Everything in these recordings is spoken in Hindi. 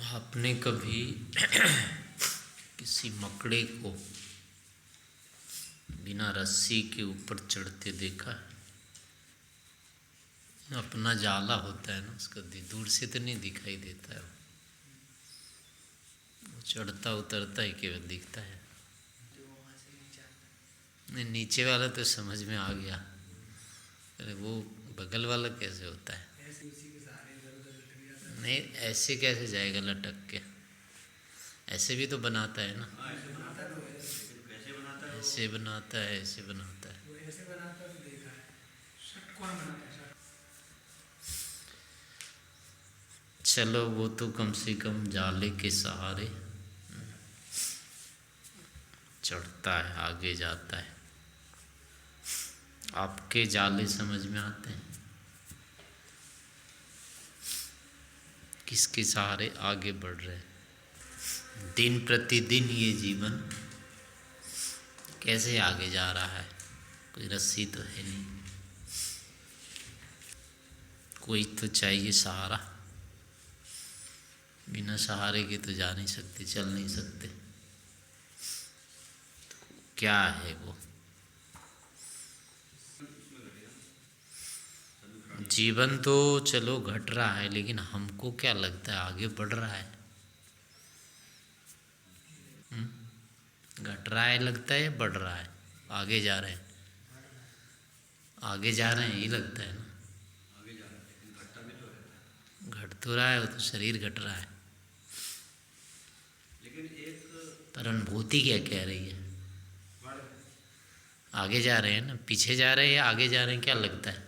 आपने कभी किसी मकड़े को बिना रस्सी के ऊपर चढ़ते देखा है? अपना जाला होता है ना, उसका दूर से तो नहीं दिखाई देता है। वो चढ़ता उतरता ही केवल दिखता है। नहीं, नीचे वाला तो समझ में आ गया। अरे वो बगल वाला कैसे होता है? नहीं, ऐसे कैसे जाएगा लटक के? ऐसे भी तो बनाता है ना। ऐसे बनाता है, ऐसे बनाता है। चलो, वो तो कम से कम जाले के सहारे चढ़ता है, आगे जाता है। आपके जाले समझ में आते हैं? किसके सहारे आगे बढ़ रहे हैं? दिन प्रतिदिन ये जीवन कैसे आगे जा रहा है? कोई रस्सी तो है नहीं, कोई तो चाहिए सहारा। बिना सहारे के तो जा नहीं सकते, चल नहीं सकते। तो क्या है वो? जीवन तो चलो घट रहा है, लेकिन हमको क्या लगता है आगे बढ़ रहा है? घट रहा है लगता है, बढ़ रहा है, आगे जा रहे हैं? आगे जा रहे हैं, ये लगता है ना। घट तो रहा है, वो तो शरीर घट रहा है, पर अनुभूति क्या कह रही है? आगे जा रहे हैं ना, पीछे जा रहे हैं या आगे जा रहे हैं, क्या लगता है?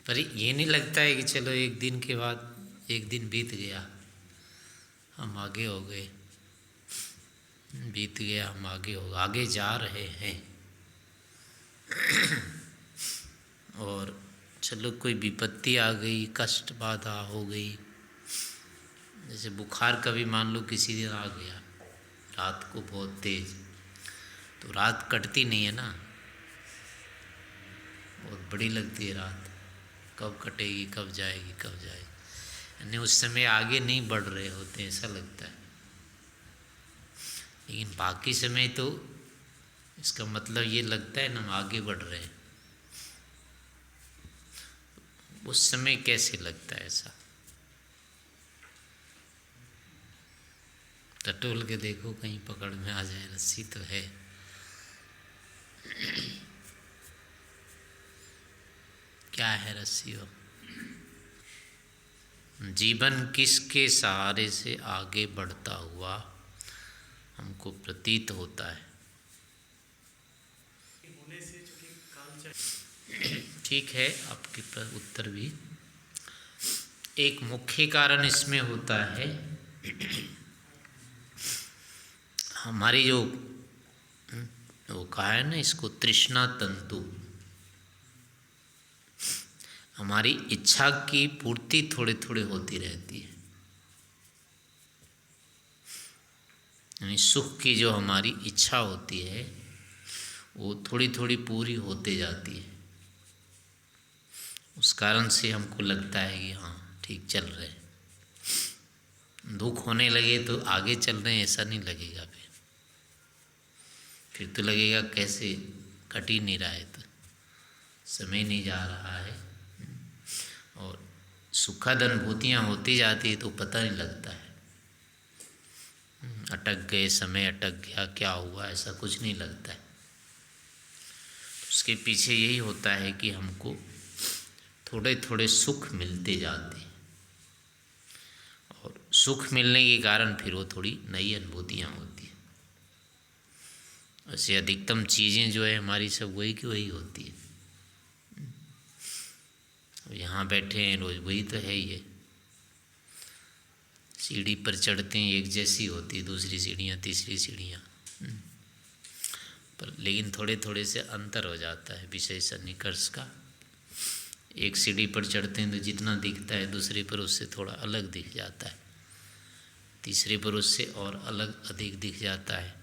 पर ये नहीं लगता है कि चलो एक दिन के बाद एक दिन बीत गया, हम आगे हो गए, बीत गया, हम आगे हो गए, आगे जा रहे हैं। और चलो कोई विपत्ति आ गई, कष्ट बाधा हो गई, जैसे बुखार कभी मान लो किसी दिन आ गया रात को बहुत तेज, तो रात कटती नहीं है ना, बहुत बड़ी लगती है रात। कब कटेगी, कब जाएगी, कब जाएगी, यानी उस समय आगे नहीं बढ़ रहे होते, ऐसा लगता है। लेकिन बाकी समय तो इसका मतलब ये लगता है ना हम आगे बढ़ रहे हैं। उस समय कैसे लगता है ऐसा? टटोल के देखो, कहीं पकड़ में आ जाए, रस्सी तो है। क्या है रस्सी? हो जीवन किसके सहारे से आगे बढ़ता हुआ हमको प्रतीत होता है? ठीक है, आपके उत्तर भी एक मुख्य कारण इसमें होता है। हमारी जो वो कहा है ना, इसको तृष्णा तंतु, हमारी इच्छा की पूर्ति थोड़े थोड़े होती रहती है। यानी सुख की जो हमारी इच्छा होती है वो थोड़ी थोड़ी पूरी होते जाती है। उस कारण से हमको लगता है कि हाँ ठीक चल रहे हैं। दुख होने लगे तो आगे चल रहे हैं ऐसा नहीं लगेगा। फिर तो लगेगा कैसे कट ही नहीं रहा है, तो समय नहीं जा रहा है। और सुखद अनुभूतियाँ होती जाती है तो पता नहीं लगता है। अटक गए, समय अटक गया, क्या हुआ, ऐसा कुछ नहीं लगता है। उसके पीछे यही होता है कि हमको थोड़े थोड़े सुख मिलते जाते हैं, और सुख मिलने के कारण फिर वो थोड़ी नई अनुभूतियाँ होती हैं। वैसे अधिकतम चीज़ें जो है हमारी सब वही की वही होती है। यहाँ बैठे हैं रोज, वही तो है ही है। सीढ़ी पर चढ़ते हैं एक जैसी होती है, दूसरी सीढ़ियाँ, तीसरी सीढ़ियाँ, पर लेकिन थोड़े थोड़े से अंतर हो जाता है विषय सन्निकर्ष का। एक सीढ़ी पर चढ़ते हैं तो जितना दिखता है दूसरे पर उससे थोड़ा अलग दिख जाता है, तीसरे पर उससे और अलग अधिक दिख जाता है।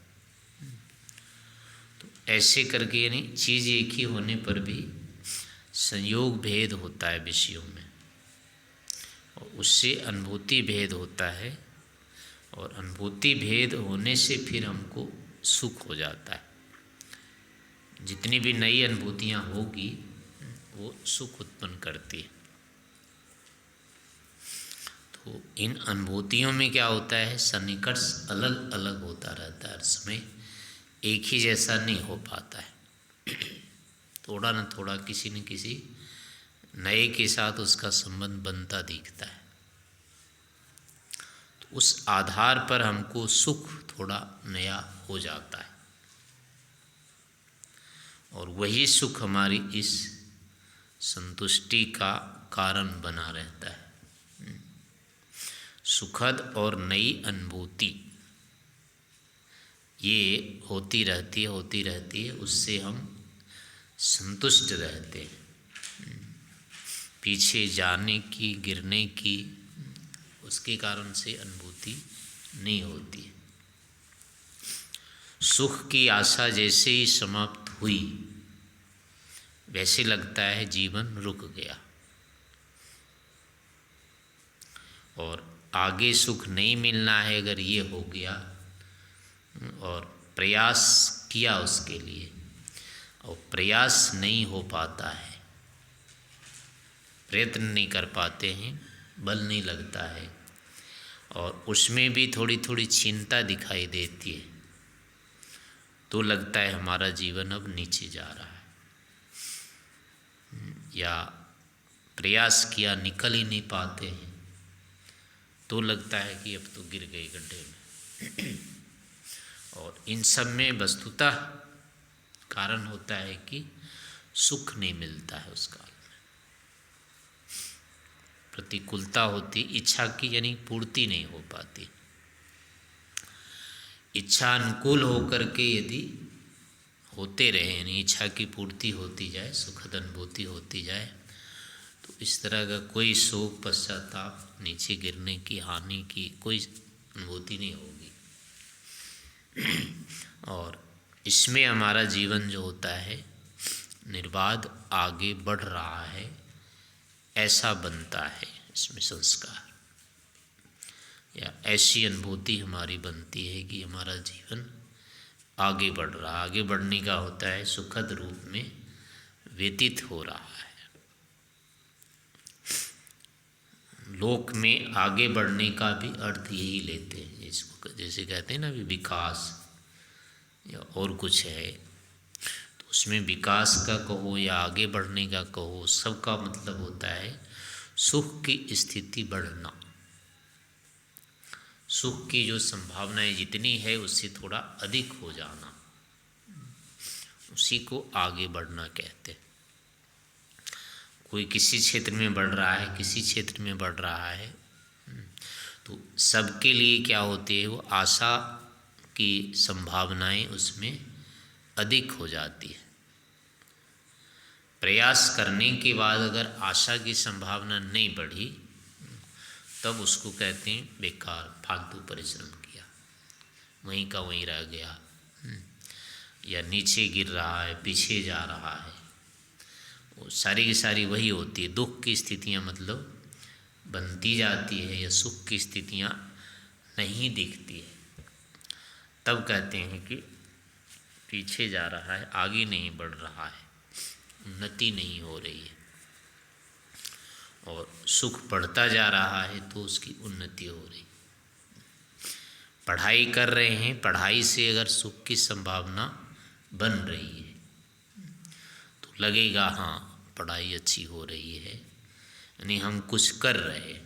तो ऐसे करके यानी चीज़ एक ही होने पर भी संयोग भेद होता है विषयों में। और उससे अनुभूति भेद होता है, और अनुभूति भेद होने से फिर हमको सुख हो जाता है। जितनी भी नई अनुभूतियाँ होगी वो सुख उत्पन्न करती है। तो इन अनुभूतियों में क्या होता है, सन्निकर्ष अलग अलग होता रहता है, हर समय एक ही जैसा नहीं हो पाता है। थोड़ा न थोड़ा किसी न किसी नए के साथ उसका संबंध बनता दिखता है। तो उस आधार पर हमको सुख थोड़ा नया हो जाता है, और वही सुख हमारी इस संतुष्टि का कारण बना रहता है। सुखद और नई अनुभूति ये होती रहती है, उससे हम संतुष्ट रहते हैं। पीछे जाने की, गिरने की, उसके कारण से अनुभूति नहीं होती है। सुख की आशा जैसे ही समाप्त हुई, वैसे लगता है जीवन रुक गया, और आगे सुख नहीं मिलना है अगर ये हो गया, और प्रयास किया उसके लिए और प्रयास नहीं हो पाता है, प्रयत्न नहीं कर पाते हैं, बल नहीं लगता है, और उसमें भी थोड़ी थोड़ी चिंता दिखाई देती है, तो लगता है हमारा जीवन अब नीचे जा रहा है, या प्रयास किया निकल ही नहीं पाते हैं, तो लगता है कि अब तो गिर गए गड्ढे में। और इन सब में वस्तुतः कारण होता है कि सुख नहीं मिलता है उस काल में, प्रतिकूलता होती, इच्छा की यानी पूर्ति नहीं हो पाती। इच्छा अनुकूल होकर के यदि होते रहे, यानी इच्छा की पूर्ति होती जाए, सुखद अनुभूति होती जाए, तो इस तरह का कोई शोक, पश्चाताप, नीचे गिरने की, हानि की कोई अनुभूति नहीं होगी। और इसमें हमारा जीवन जो होता है निर्बाध आगे बढ़ रहा है, ऐसा बनता है इसमें संस्कार, या ऐसी अनुभूति हमारी बनती है कि हमारा जीवन आगे बढ़ रहा, आगे बढ़ने का होता है सुखद रूप में व्यतीत हो रहा है। लोक में आगे बढ़ने का भी अर्थ यही लेते हैं, इसको जैसे कहते हैं ना, विकास या और कुछ है, तो उसमें विकास का कहो या आगे बढ़ने का कहो, सबका मतलब होता है सुख की स्थिति बढ़ना, सुख की जो संभावनाएं जितनी है उससे थोड़ा अधिक हो जाना, उसी को आगे बढ़ना कहते हैं। कोई किसी क्षेत्र में बढ़ रहा है, किसी क्षेत्र में बढ़ रहा है, तो सबके लिए क्या होती है, वो आशा की संभावनाएं उसमें अधिक हो जाती है। प्रयास करने के बाद अगर आशा की संभावना नहीं बढ़ी, तब उसको कहते हैं बेकार, फालतू परिश्रम किया, वहीं का वहीं रह गया, या नीचे गिर रहा है, पीछे जा रहा है, वो सारी की सारी वही होती है। दुख की स्थितियाँ मतलब बनती जाती है, या सुख की स्थितियाँ नहीं दिखती है, तब कहते हैं कि पीछे जा रहा है, आगे नहीं बढ़ रहा है, उन्नति नहीं हो रही है। और सुख बढ़ता जा रहा है तो उसकी उन्नति हो रही। पढ़ाई कर रहे हैं, पढ़ाई से अगर सुख की संभावना बन रही है तो लगेगा हाँ पढ़ाई अच्छी हो रही है, यानी हम कुछ कर रहे हैं।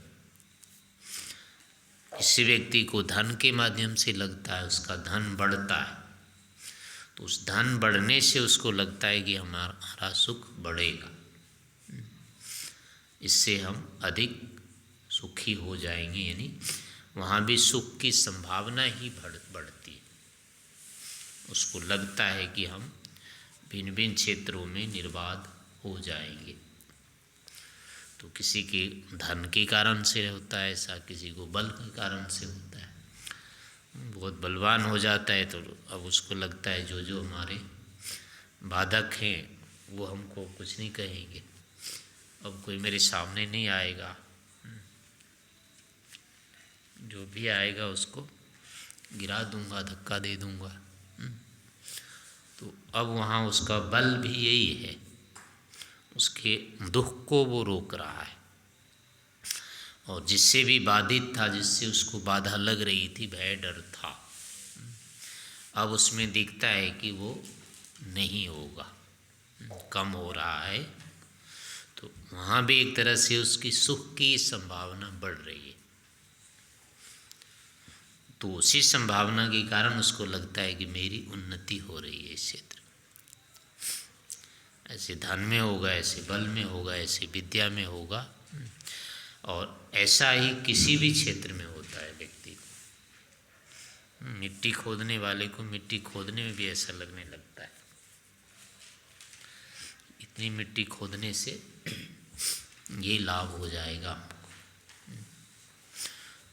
किसी व्यक्ति को धन के माध्यम से लगता है उसका धन बढ़ता है, तो उस धन बढ़ने से उसको लगता है कि हमारा सुख बढ़ेगा, इससे हम अधिक सुखी हो जाएंगे, यानी वहाँ भी सुख की संभावना ही बढ़ती है। उसको लगता है कि हम भिन्न भिन्न क्षेत्रों में निर्बाध हो जाएंगे। तो किसी के धन के कारण से होता है ऐसा, किसी को बल के कारण से होता है। बहुत बलवान हो जाता है तो अब उसको लगता है जो जो हमारे बाधक हैं वो हमको कुछ नहीं कहेंगे, अब कोई मेरे सामने नहीं आएगा, जो भी आएगा उसको गिरा दूंगा, धक्का दे दूंगा। तो अब वहाँ उसका बल भी यही है, उसके दुख को वो रोक रहा है। और जिससे भी बाधित था, जिससे उसको बाधा लग रही थी, भय डर था, अब उसमें दिखता है कि वो नहीं होगा, कम हो रहा है। तो वहाँ भी एक तरह से उसकी सुख की संभावना बढ़ रही है। तो उसी संभावना के कारण उसको लगता है कि मेरी उन्नति हो रही है इस क्षेत्र में, ऐसे धन में होगा, ऐसे बल में होगा, ऐसे विद्या में होगा। और ऐसा ही किसी भी क्षेत्र में होता है व्यक्ति को। मिट्टी खोदने वाले को मिट्टी खोदने में भी ऐसा लगने लगता है, इतनी मिट्टी खोदने से ये लाभ हो जाएगा हमको।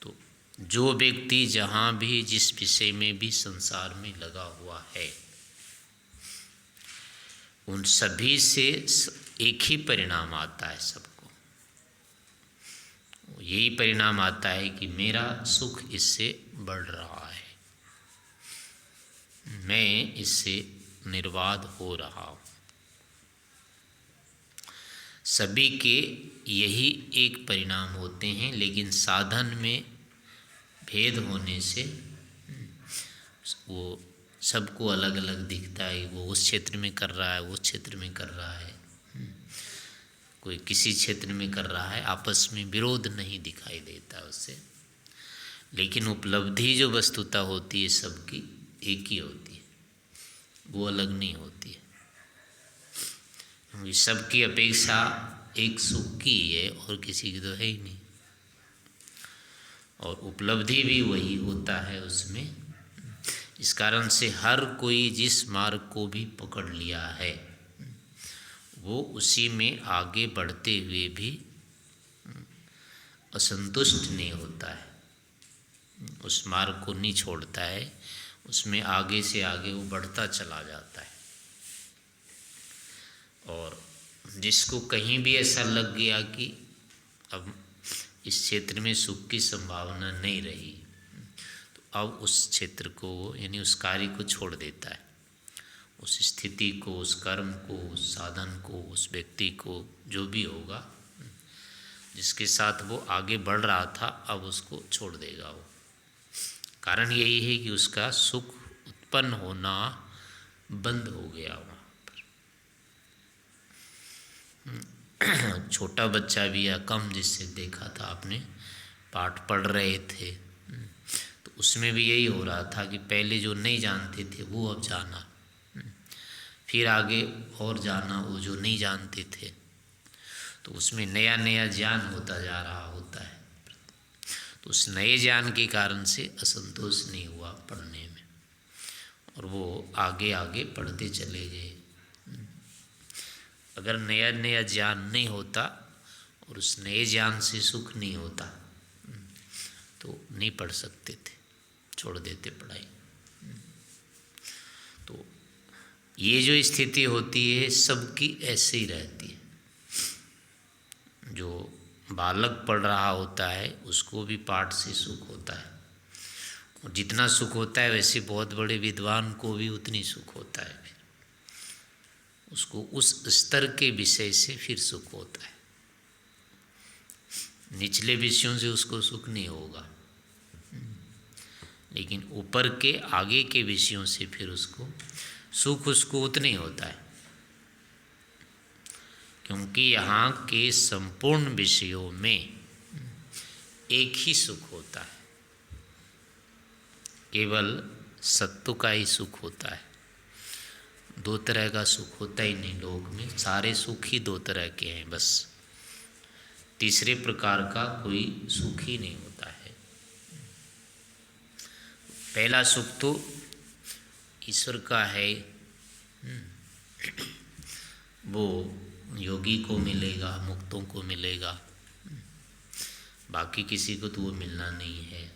तो जो व्यक्ति जहाँ भी जिस विषय में भी संसार में लगा हुआ है, उन सभी से एक ही परिणाम आता है सबको। यही परिणाम आता है कि मेरा सुख इससे बढ़ रहा है, मैं इससे निर्वाध हो रहा हूँ। सभी के यही एक परिणाम होते हैं, लेकिन साधन में भेद होने से वो सबको अलग अलग दिखता है। वो उस क्षेत्र में कर रहा है, वो क्षेत्र में कर रहा है, कोई किसी क्षेत्र में कर रहा है, आपस में विरोध नहीं दिखाई देता उससे। लेकिन उपलब्धि जो वस्तुता होती है सबकी एक ही होती है, वो अलग नहीं होती है। सबकी अपेक्षा एक सुख की है और किसी की तो है ही नहीं। और उपलब्धि भी वही होता है उसमें। इस कारण से हर कोई जिस मार्ग को भी पकड़ लिया है, वो उसी में आगे बढ़ते हुए भी असंतुष्ट नहीं होता है, उस मार्ग को नहीं छोड़ता है, उसमें आगे से आगे वो बढ़ता चला जाता है। और जिसको कहीं भी ऐसा लग गया कि अब इस क्षेत्र में सुख की संभावना नहीं रही, तो अब उस क्षेत्र को यानी उस कार्य को छोड़ देता है, उस स्थिति को, उस कर्म को, उस साधन को, उस व्यक्ति को, जो भी होगा जिसके साथ वो आगे बढ़ रहा था, अब उसको छोड़ देगा वो। कारण यही है कि उसका सुख उत्पन्न होना बंद हो गया वहाँ पर। छोटा बच्चा भी या कम जिससे देखा था आपने, पाठ पढ़ रहे थे, तो उसमें भी यही हो रहा था कि पहले जो नहीं जानते थे वो अब जाना, फिर आगे और जाना वो जो नहीं जानते थे, तो उसमें नया नया ज्ञान होता जा रहा होता है। तो उस नए ज्ञान के कारण से असंतोष नहीं हुआ पढ़ने में, और वो आगे आगे पढ़ते चले गए। अगर नया नया ज्ञान नहीं होता और उस नए ज्ञान से सुख नहीं होता तो नहीं पढ़ सकते थे, छोड़ देते पढ़ाई। तो ये जो स्थिति होती है सबकी ऐसे ही रहती है। जो बालक पढ़ रहा होता है उसको भी पाठ से सुख होता है, और जितना सुख होता है वैसे बहुत बड़े विद्वान को भी उतनी सुख होता है। फिर उसको उस स्तर के विषय से फिर सुख होता है, निचले विषयों से उसको सुख नहीं होगा, लेकिन ऊपर के आगे के विषयों से फिर उसको सुख उसको उतना ही होता है। क्योंकि यहाँ के संपूर्ण विषयों में एक ही सुख होता है, केवल सत्व का ही सुख होता है। दो तरह का सुख होता ही नहीं लोक में, सारे सुख ही दो तरह के हैं बस, तीसरे प्रकार का कोई सुख ही नहीं होता है। पहला सुख तो ईश्वर का है, वो योगी को मिलेगा, मुक्तों को मिलेगा, बाकी किसी को तो वो मिलना नहीं है।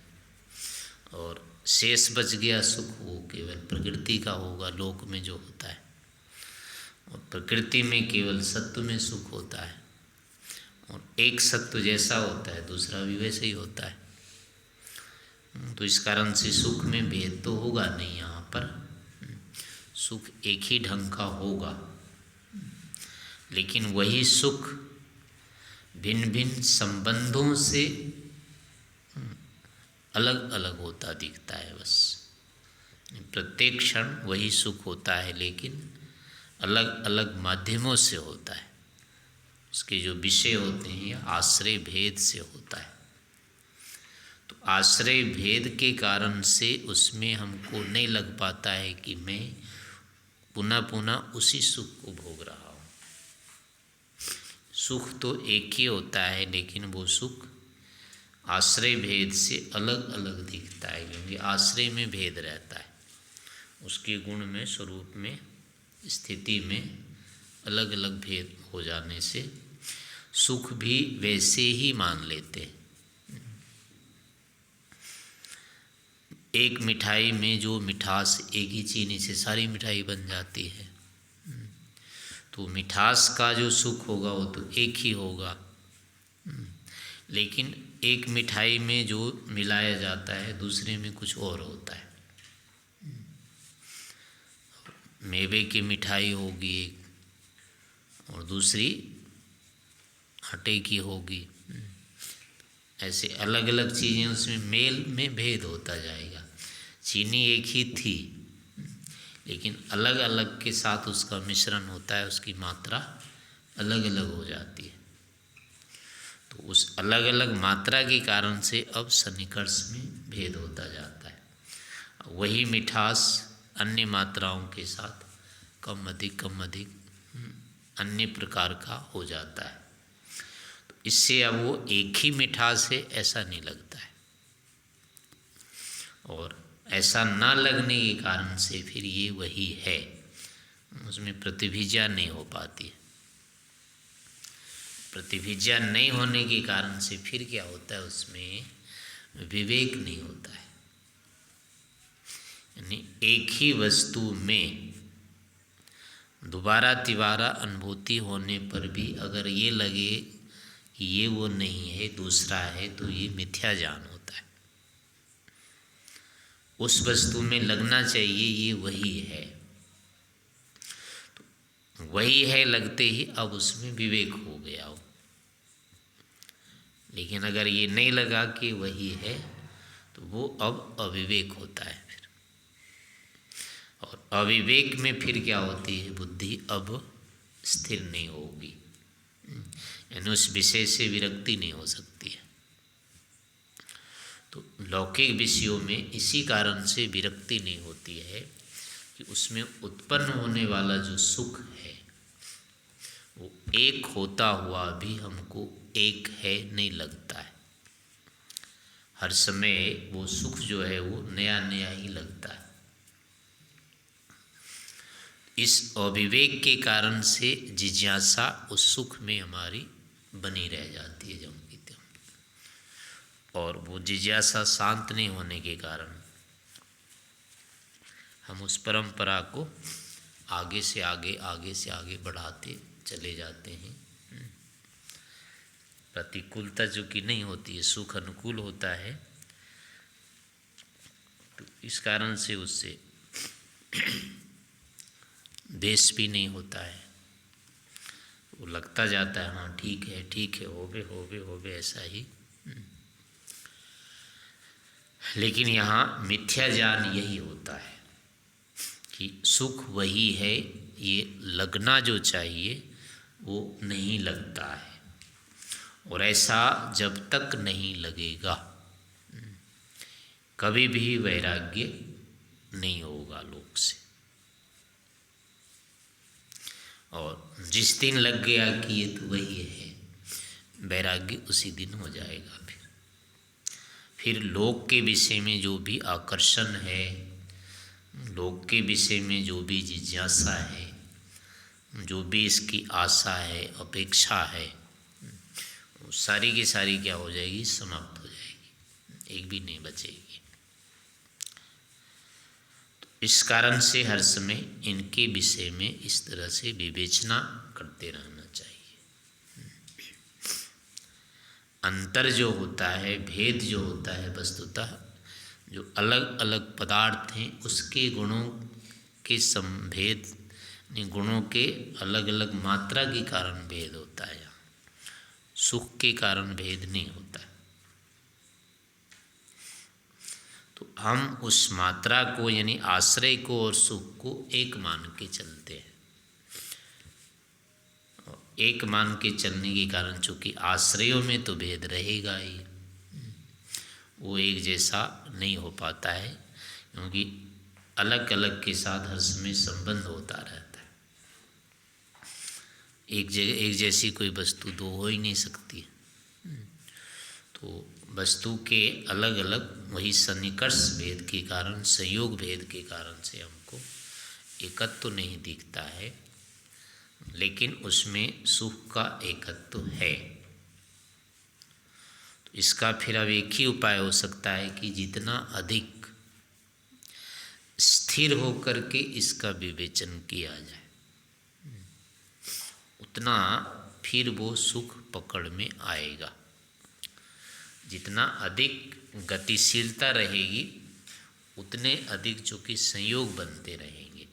और शेष बच गया सुख, वो केवल प्रकृति का होगा, लोक में जो होता है। और प्रकृति में केवल सत्व में सुख होता है, और एक सत्व जैसा होता है दूसरा भी वैसे ही होता है। तो इस कारण से सुख में भेद तो होगा नहीं यहाँ पर, सुख एक ही ढंग का होगा, लेकिन वही सुख भिन्न भिन्न संबंधों से अलग अलग होता दिखता है। बस प्रत्येक क्षण वही सुख होता है, लेकिन अलग अलग माध्यमों से होता है। उसके जो विषय होते हैं या आश्रय भेद से होता है। तो आश्रय भेद के कारण से उसमें हमको नहीं लग पाता है कि मैं पुनः पुनः उसी सुख को भोग रहा हूँ। सुख तो एक ही होता है, लेकिन वो सुख आश्रय भेद से अलग अलग दिखता है, क्योंकि आश्रय में भेद रहता है। उसके गुण में, स्वरूप में, स्थिति में अलग अलग भेद हो जाने से सुख भी वैसे ही मान लेते हैं। एक मिठाई में जो मिठास, एक ही चीनी से सारी मिठाई बन जाती है, तो मिठास का जो सुख होगा वो तो एक ही होगा, लेकिन एक मिठाई में जो मिलाया जाता है दूसरे में कुछ और होता है। मेवे की मिठाई होगी एक, और दूसरी आटे की होगी। ऐसे अलग अलग चीज़ें, उसमें मेल में भेद होता जाएगा। चीनी एक ही थी, लेकिन अलग अलग के साथ उसका मिश्रण होता है, उसकी मात्रा अलग अलग हो जाती है। तो उस अलग अलग मात्रा के कारण से अब सन्निकर्ष में भेद होता जाता है। वही मिठास अन्य मात्राओं के साथ कम अधिक अन्य प्रकार का हो जाता है। तो इससे अब वो एक ही मिठास है ऐसा नहीं लगता है, और ऐसा ना लगने के कारण से फिर ये वही है, उसमें प्रतिभिज्ञा नहीं हो पाती है। प्रतिभिज्ञा नहीं होने के कारण से फिर क्या होता है, उसमें विवेक नहीं होता है। यानी एक ही वस्तु में दोबारा तिबारा अनुभूति होने पर भी अगर ये लगे कि ये वो नहीं है, दूसरा है, तो ये मिथ्या ज्ञान होता है। उस वस्तु में लगना चाहिए ये वही है, तो वही है लगते ही अब उसमें विवेक हो गया हो। लेकिन अगर ये नहीं लगा कि वही है, तो वो अब अविवेक होता है फिर। और अविवेक में फिर क्या होती है, बुद्धि अब स्थिर नहीं होगी, यानी उस विषय से विरक्ति नहीं हो सकती है। तो लौकिक विषयों में इसी कारण से विरक्ति नहीं होती है कि उसमें उत्पन्न होने वाला जो सुख है वो एक होता हुआ भी हमको एक है नहीं लगता है। हर समय वो सुख जो है वो नया नया ही लगता है। इस अविवेक के कारण से जिज्ञासा उस सुख में हमारी बनी रह जाती है जम की त्यों, और वो जिज्ञासा शांत नहीं होने के कारण हम उस परंपरा को आगे से आगे बढ़ाते चले जाते हैं। प्रतिकूलता जो कि नहीं होती है, सुख अनुकूल होता है, तो इस कारण से उससे द्वेष भी नहीं होता है। वो लगता जाता है हाँ ठीक है, होवे ऐसा ही। लेकिन यहाँ मिथ्या ज्ञान यही होता है कि सुख वही है, ये लगना जो चाहिए वो नहीं लगता है, और ऐसा जब तक नहीं लगेगा कभी भी वैराग्य नहीं होगा लोक से। और जिस दिन लग गया कि ये तो वही है, वैराग्य उसी दिन हो जाएगा। फिर लोक के विषय में जो भी आकर्षण है, लोक के विषय में जो भी जिज्ञासा है, जो भी इसकी आशा है, अपेक्षा है, वो सारी की सारी क्या हो जाएगी, समाप्त हो जाएगी, एक भी नहीं बचेगी। तो इस कारण से हर समय इनके विषय में इस तरह से विवेचना करते रहना चाहिए। अंतर जो होता है, भेद जो होता है, वस्तुतः जो अलग अलग पदार्थ हैं उसके गुणों के संभेद, गुणों के अलग अलग मात्रा के कारण भेद होता है। सुख के कारण भेद नहीं होता है। तो हम उस मात्रा को यानी आश्रय को और सुख को एक मान के चलते हैं। एक मान के चलने के कारण चूंकि आश्रयों में तो भेद रहेगा ही, वो एक जैसा नहीं हो पाता है, क्योंकि अलग अलग के साथ हर समय संबंध होता रहता है। एक जैसी कोई वस्तु दो हो ही नहीं सकती। तो वस्तु के अलग अलग वही सन्निकर्ष भेद के कारण, संयोग भेद के कारण से हमको एकत्व तो नहीं दिखता है, लेकिन उसमें सुख का एकत्व है। तो इसका फिर अब एक ही उपाय हो सकता है कि जितना अधिक स्थिर होकर के इसका विवेचन किया जाए, उतना फिर वो सुख पकड़ में आएगा। जितना अधिक गतिशीलता रहेगी उतने अधिक जो कि संयोग बनते रहेंगे,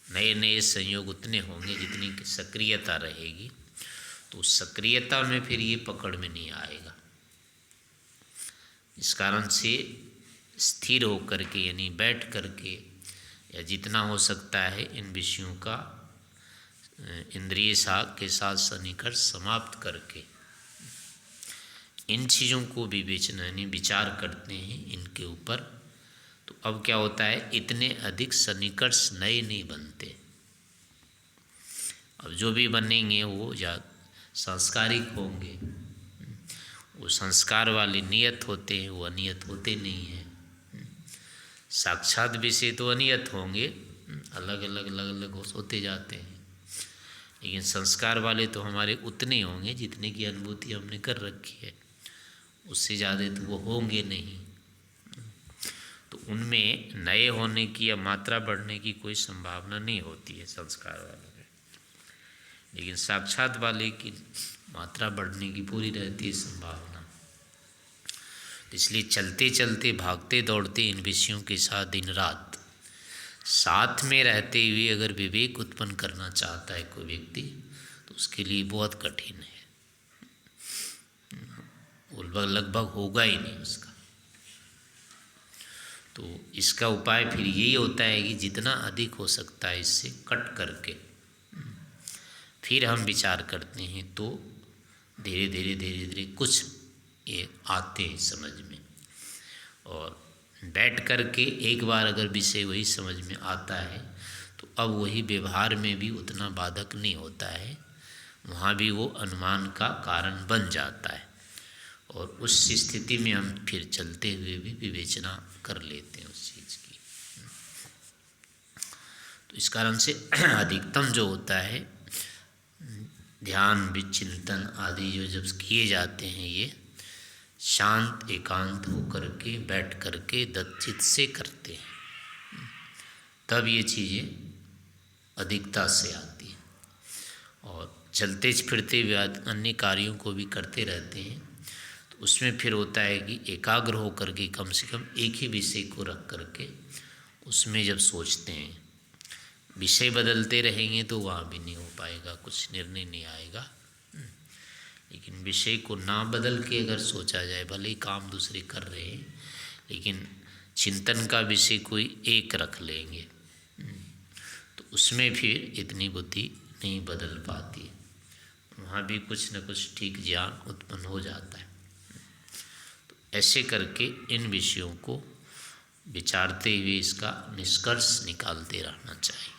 नए नए संयोग उतने होंगे जितनी सक्रियता रहेगी, तो सक्रियता में फिर ये पकड़ में नहीं आएगा। इस कारण से स्थिर होकर के यानी बैठ करके या जितना हो सकता है इन विषयों का इंद्रिय साख के साथ सन्निकर्ष समाप्त करके इन चीज़ों को विवेचना यानी विचार करते हैं इनके ऊपर, तो अब क्या होता है, इतने अधिक सन्निकर्ष नए नहीं बनते। अब जो भी बनेंगे वो या सांस्कारिक होंगे, वो संस्कार वाले नियत होते हैं, वो अनियत होते नहीं हैं। साक्षात विषय तो अनियत होंगे, अलग अलग होते जाते हैं, लेकिन संस्कार वाले तो हमारे उतने होंगे जितने की अनुभूति हमने कर रखी है, उससे ज़्यादा तो वो होंगे नहीं। तो उनमें नए होने की या मात्रा बढ़ने की कोई संभावना नहीं होती है संस्कार वालों में, लेकिन साक्षात वाले की मात्रा बढ़ने की पूरी रहती है संभावना। इसलिए चलते चलते भागते दौड़ते इन विषयों के साथ दिन रात साथ में रहते हुए अगर विवेक उत्पन्न करना चाहता है कोई व्यक्ति, तो उसके लिए बहुत कठिन है, वो लगभग होगा ही नहीं उसका। तो इसका उपाय फिर यही होता है कि जितना अधिक हो सकता है इससे कट करके फिर हम विचार करते हैं, तो धीरे धीरे कुछ ये आते हैं समझ में। और बैठ करके एक बार अगर विषय वही समझ में आता है, तो अब वही व्यवहार में भी उतना बाधक नहीं होता है, वहाँ भी वो अनुमान का कारण बन जाता है, और उस स्थिति में हम फिर चलते हुए भी विवेचना कर लेते हैं उस चीज़ की। तो इस कारण से अधिकतम जो होता है ध्यान विचिंतन आदि जो जब किए जाते हैं, ये शांत एकांत होकर के बैठ करके दत्तचित्त से करते हैं, तब ये चीज़ें अधिकता से आती हैं। और चलते फिरते अन्य कार्यों को भी करते रहते हैं, तो उसमें फिर होता है कि एकाग्र होकर के कम से कम एक ही विषय को रख करके उसमें जब सोचते हैं, विषय बदलते रहेंगे तो वहाँ भी नहीं हो पाएगा, कुछ निर्णय नहीं आएगा। लेकिन विषय को ना बदल के अगर सोचा जाए, भले ही काम दूसरे कर रहे हैं, लेकिन चिंतन का विषय कोई एक रख लेंगे, तो उसमें फिर इतनी बुद्धि नहीं बदल पाती, वहाँ भी कुछ न कुछ ठीक ज्ञान उत्पन्न हो जाता है। तो ऐसे करके इन विषयों को विचारते हुए इसका निष्कर्ष निकालते रहना चाहिए।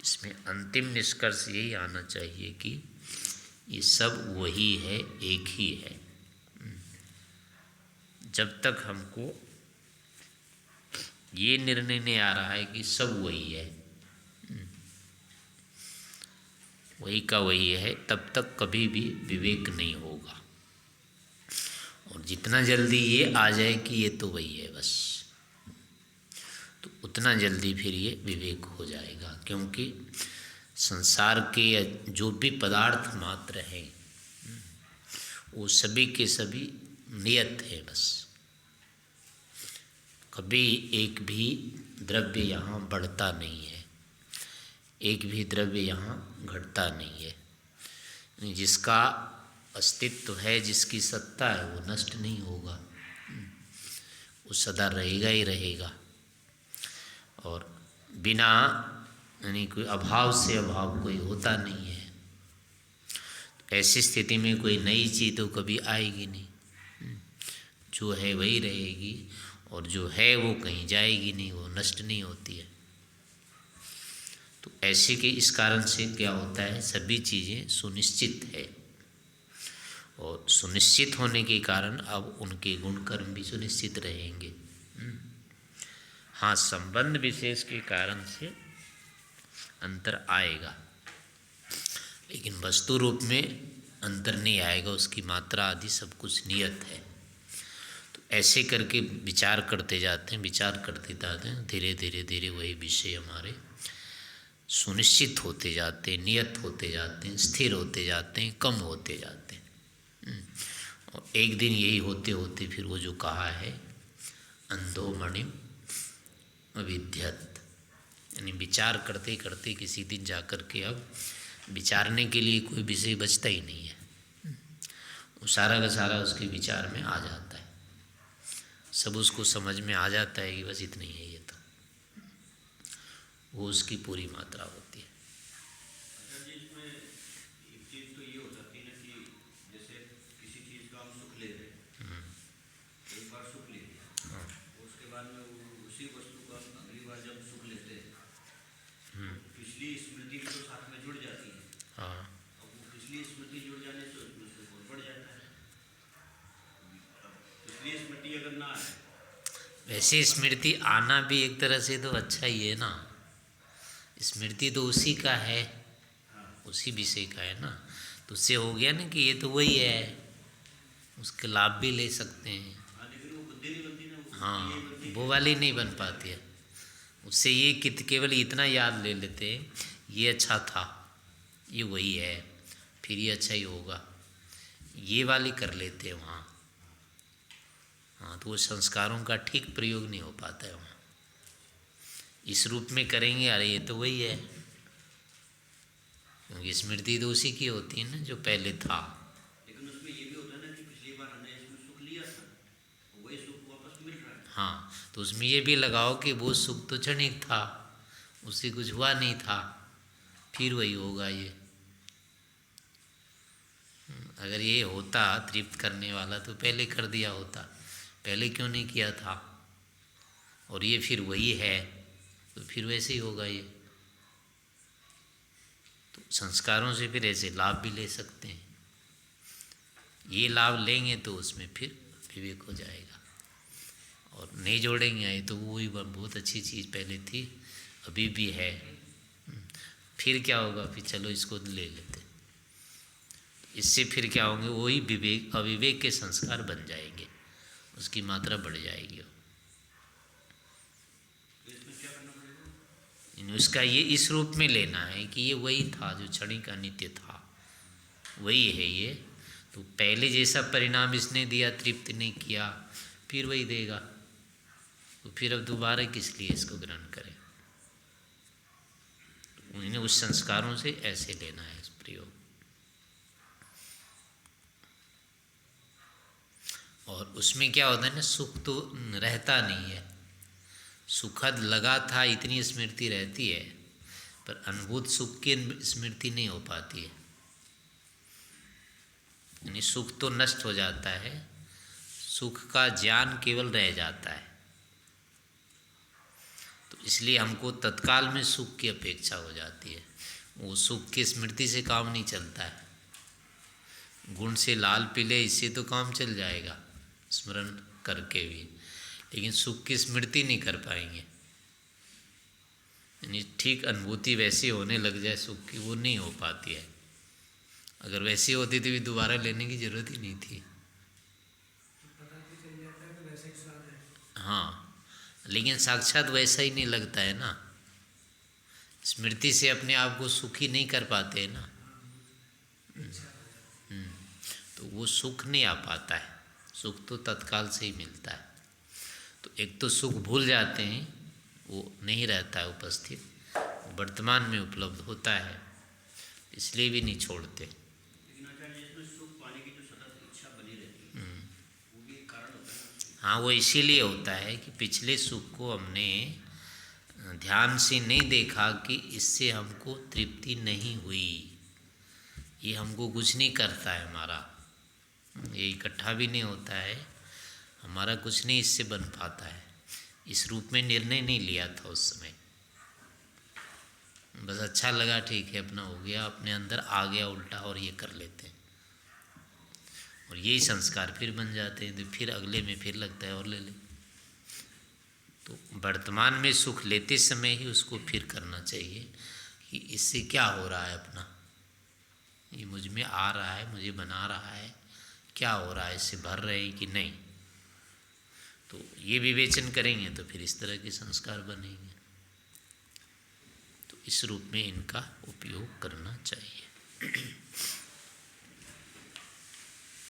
इसमें अंतिम निष्कर्ष यही आना चाहिए कि ये सब वही है, एक ही है। जब तक हमको ये निर्णय नहीं आ रहा है कि सब वही है, वही का वही है, तब तक कभी भी विवेक नहीं होगा। और जितना जल्दी ये आ जाए कि ये तो वही है बस, तो उतना जल्दी फिर ये विवेक हो जाएगा। क्योंकि संसार के जो भी पदार्थ मात्र हैं वो सभी के सभी नियत है बस, कभी एक भी द्रव्य यहाँ बढ़ता नहीं है, एक भी द्रव्य यहाँ घटता नहीं है। जिसका अस्तित्व है, जिसकी सत्ता है, वो नष्ट नहीं होगा, वो सदा रहेगा ही रहेगा। और बिना यानी कोई अभाव से अभाव कोई होता नहीं है। ऐसी स्थिति में कोई नई चीज़ तो कभी आएगी नहीं, जो है वही रहेगी, और जो है वो कहीं जाएगी नहीं, वो नष्ट नहीं होती है। तो ऐसे के इस कारण से क्या होता है, सभी चीज़ें सुनिश्चित है, और सुनिश्चित होने के कारण अब उनके गुण कर्म भी सुनिश्चित रहेंगे। हाँ, संबंध विशेष के कारण से अंतर आएगा, लेकिन वस्तु रूप में अंतर नहीं आएगा, उसकी मात्रा आदि सब कुछ नियत है। तो ऐसे करके विचार करते जाते हैं, विचार करते जाते हैं, धीरे धीरे धीरे वही विषय हमारे सुनिश्चित होते जाते हैं, नियत होते जाते हैं, स्थिर होते जाते हैं, कम होते जाते हैं। और एक दिन यही होते होते फिर वो जो कहा है, अंधो मणिम अविद्यत, यानी विचार करते करते किसी दिन जाकर के अब विचारने के लिए कोई विषय बचता ही नहीं है, वो सारा का सारा उसके विचार में आ जाता है, सब उसको समझ में आ जाता है कि बस इतना ही है, ये तो वो उसकी पूरी मात्रा होती है। पिछली स्मृति भी तो साथ में जुड़ जाती है। हाँ, अब वो पिछली स्मृति जुड़ जाने से उसमें सुख और बढ़ जाता है। पिछली स्मृति अगर ना आए, वैसे स्मृति आना भी एक तरह से तो अच्छा ही है ना, स्मृति तो उसी का है, उसी विषय का है ना, तो उससे हो गया ना कि ये तो वही है, उसके लाभ भी ले सकते हैं। लेकिन वो बुद्धि नहीं बनती ना। हाँ, वो वाली नहीं बन पाती है, उससे ये कि केवल इतना याद ले लेते हैं, ये अच्छा था, ये वही है, फिर ये अच्छा ही होगा, ये वाली कर लेते हैं वहाँ। हाँ, तो वो संस्कारों का ठीक प्रयोग नहीं हो पाता है वहाँ। इस रूप में करेंगे, अरे ये तो वही है, क्योंकि स्मृति तो उसी की होती है ना जो पहले था। लेकिन उसमें ये भी होता है ना कि पिछली बार हमने इसमें सुख लिया था, वही सुख वापस मिल रहा है। हाँ, तो उसमें ये भी लगाओ कि वो सुख तो क्षणिक था, उससे कुछ हुआ नहीं था, फिर वही होगा ये। अगर ये होता तृप्त करने वाला तो पहले कर दिया होता, पहले क्यों नहीं किया था, और ये फिर वही है, तो फिर वैसे ही होगा ये। तो संस्कारों से फिर ऐसे लाभ भी ले सकते हैं, ये लाभ लेंगे तो उसमें फिर विवेक हो जाएगा, और नहीं जोड़ेंगे ये तो वही बहुत अच्छी चीज़ पहले थी, अभी भी है, फिर क्या होगा, फिर चलो इसको ले लेते, इससे फिर क्या होंगे, वही विवेक अविवेक के संस्कार बन जाएंगे, उसकी मात्रा बढ़ जाएगी। उसका ये इस रूप में लेना है कि ये वही था जो क्षणिक अनित्य था, वही है ये, तो पहले जैसा परिणाम इसने दिया, तृप्त नहीं किया, फिर वही देगा, तो फिर अब दोबारा किस लिए इसको ग्रहण करें। उन्हें उस संस्कारों से ऐसे लेना है इस प्रयोग। और उसमें क्या होता है ना, सुख तो रहता नहीं है, सुखद लगा था इतनी स्मृति रहती है, पर अनुभूत सुख की स्मृति नहीं हो पाती है, यानी सुख तो नष्ट हो जाता है, सुख का ज्ञान केवल रह जाता है। तो इसलिए हमको तत्काल में सुख की अपेक्षा हो जाती है, वो सुख की स्मृति से काम नहीं चलता है। गुण से लाल पीले इससे तो काम चल जाएगा स्मरण करके भी, लेकिन सुख की स्मृति नहीं कर पाएंगे, यानी ठीक अनुभूति वैसी होने लग जाए सुख की, वो नहीं हो पाती है। अगर वैसी होती तो भी दोबारा लेने की जरूरत ही नहीं थी। हाँ, लेकिन साक्षात वैसा ही नहीं लगता है ना, स्मृति से अपने आप को सुखी नहीं कर पाते हैं ना, तो वो सुख नहीं आ पाता है, सुख तो तत्काल से ही मिलता है। तो एक तो सुख भूल जाते हैं, वो नहीं रहता है उपस्थित, वर्तमान में उपलब्ध होता है, इसलिए भी नहीं छोड़ते। लेकिन आचार्य इसमें सुख पाने की जो सतत इच्छा बनी रहती है, वो भी एक कारण होता है। हाँ, वो इसीलिए होता है कि पिछले सुख को हमने ध्यान से नहीं देखा कि इससे हमको तृप्ति नहीं हुई, ये हमको कुछ नहीं करता है, हमारा ये इकट्ठा भी नहीं होता है, हमारा कुछ नहीं इससे बन पाता है, इस रूप में निर्णय नहीं लिया था उस समय। बस अच्छा लगा, ठीक है, अपना हो गया, अपने अंदर आ गया उल्टा और ये कर लेते हैं, और यही संस्कार फिर बन जाते हैं, तो फिर अगले में फिर लगता है और ले ले। तो वर्तमान में सुख लेते समय ही उसको फिर करना चाहिए कि इससे क्या हो रहा है, अपना ये मुझ में आ रहा है, मुझे बना रहा है, क्या हो रहा है, इससे भर रहे हैं कि नहीं। तो ये विवेचन करेंगे तो फिर इस तरह के संस्कार बनेंगे। तो इस रूप में इनका उपयोग करना चाहिए।